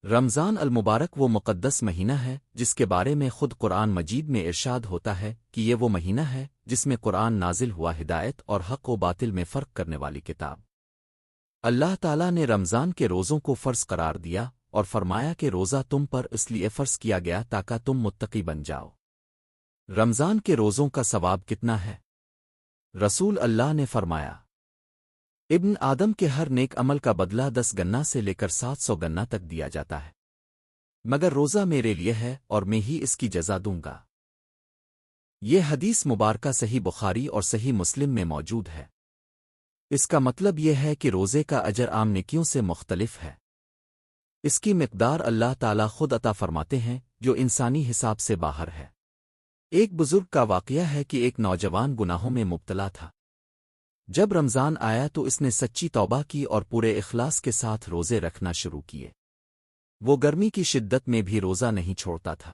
رمضان المبارک وہ مقدس مہینہ ہے جس کے بارے میں خود قرآن مجید میں ارشاد ہوتا ہے کہ یہ وہ مہینہ ہے جس میں قرآن نازل ہوا، ہدایت اور حق و باطل میں فرق کرنے والی کتاب۔ اللہ تعالیٰ نے رمضان کے روزوں کو فرض قرار دیا اور فرمایا کہ روزہ تم پر اس لیے فرض کیا گیا تاکہ تم متقی بن جاؤ۔ رمضان کے روزوں کا ثواب کتنا ہے؟ رسول اللہ نے فرمایا، ابن آدم کے ہر نیک عمل کا بدلہ 10 گنا سے لے کر 700 گنا تک دیا جاتا ہے، مگر روزہ میرے لیے ہے اور میں ہی اس کی جزا دوں گا۔ یہ حدیث مبارکہ صحیح بخاری اور صحیح مسلم میں موجود ہے۔ اس کا مطلب یہ ہے کہ روزے کا اجر عام نیکیوں سے مختلف ہے۔ اس کی مقدار اللہ تعالیٰ خود عطا فرماتے ہیں جو انسانی حساب سے باہر ہے۔ ایک بزرگ کا واقعہ ہے کہ ایک نوجوان گناہوں میں مبتلا تھا۔ جب رمضان آیا تو اس نے سچی توبہ کی اور پورے اخلاص کے ساتھ روزے رکھنا شروع کیے۔ وہ گرمی کی شدت میں بھی روزہ نہیں چھوڑتا تھا۔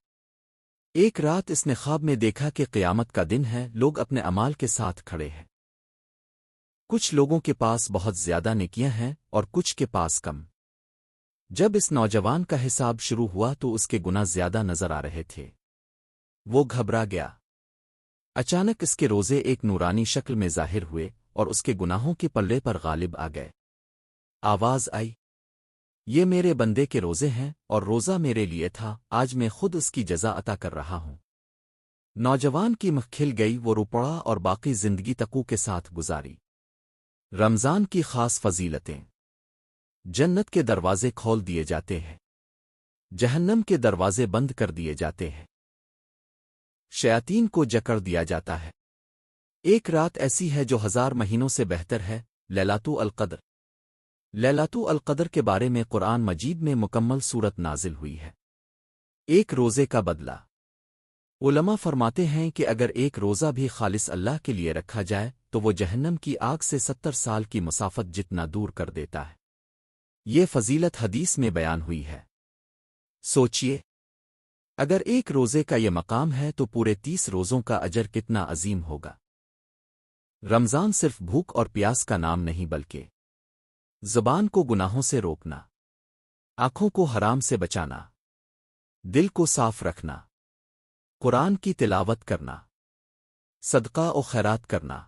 ایک رات اس نے خواب میں دیکھا کہ قیامت کا دن ہے، لوگ اپنے اعمال کے ساتھ کھڑے ہیں۔ کچھ لوگوں کے پاس بہت زیادہ نیکیاں ہیں اور کچھ کے پاس کم۔ جب اس نوجوان کا حساب شروع ہوا تو اس کے گناہ زیادہ نظر آ رہے تھے۔ وہ گھبرا گیا۔ اچانک اس کے روزے ایک نورانی شکل میں ظاہر ہوئے اور اس کے گناہوں کے پلے پر غالب آ گئے۔ آواز آئی، یہ میرے بندے کے روزے ہیں اور روزہ میرے لیے تھا، آج میں خود اس کی جزا عطا کر رہا ہوں۔ نوجوان کی مکھ کھل گئی، وہ رو پڑا اور باقی زندگی تقوی کے ساتھ گزاری۔ رمضان کی خاص فضیلتیں: جنت کے دروازے کھول دیے جاتے ہیں، جہنم کے دروازے بند کر دیے جاتے ہیں، شیاطین کو جکڑ دیا جاتا ہے۔ ایک رات ایسی ہے جو 1000 مہینوں سے بہتر ہے، لیلۃ القدر۔ لیلۃ القدر کے بارے میں قرآن مجید میں مکمل سورت نازل ہوئی ہے۔ ایک روزے کا بدلہ: علماء فرماتے ہیں کہ اگر ایک روزہ بھی خالص اللہ کے لیے رکھا جائے تو وہ جہنم کی آگ سے 70 سال کی مسافت جتنا دور کر دیتا ہے۔ یہ فضیلت حدیث میں بیان ہوئی ہے۔ سوچئے، اگر ایک روزے کا یہ مقام ہے تو پورے 30 روزوں کا اجر کتنا عظیم ہوگا۔ رمضان صرف بھوک اور پیاس کا نام نہیں بلکہ زبان کو گناہوں سے روکنا، آنکھوں کو حرام سے بچانا، دل کو صاف رکھنا، قرآن کی تلاوت کرنا، صدقہ و خیرات کرنا،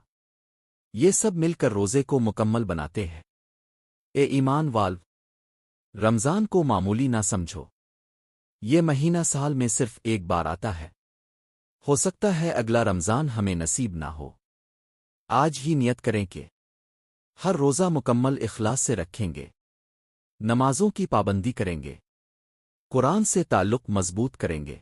یہ سب مل کر روزے کو مکمل بناتے ہیں۔ اے ایمان والو، رمضان کو معمولی نہ سمجھو۔ یہ مہینہ سال میں صرف ایک بار آتا ہے۔ ہو سکتا ہے اگلا رمضان ہمیں نصیب نہ ہو۔ آج ہی نیت کریں کہ ہر روزہ مکمل اخلاص سے رکھیں گے، نمازوں کی پابندی کریں گے، قرآن سے تعلق مضبوط کریں گے۔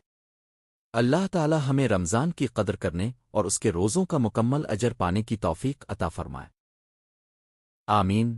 اللہ تعالی ہمیں رمضان کی قدر کرنے اور اس کے روزوں کا مکمل اجر پانے کی توفیق عطا فرمائے۔ آمین۔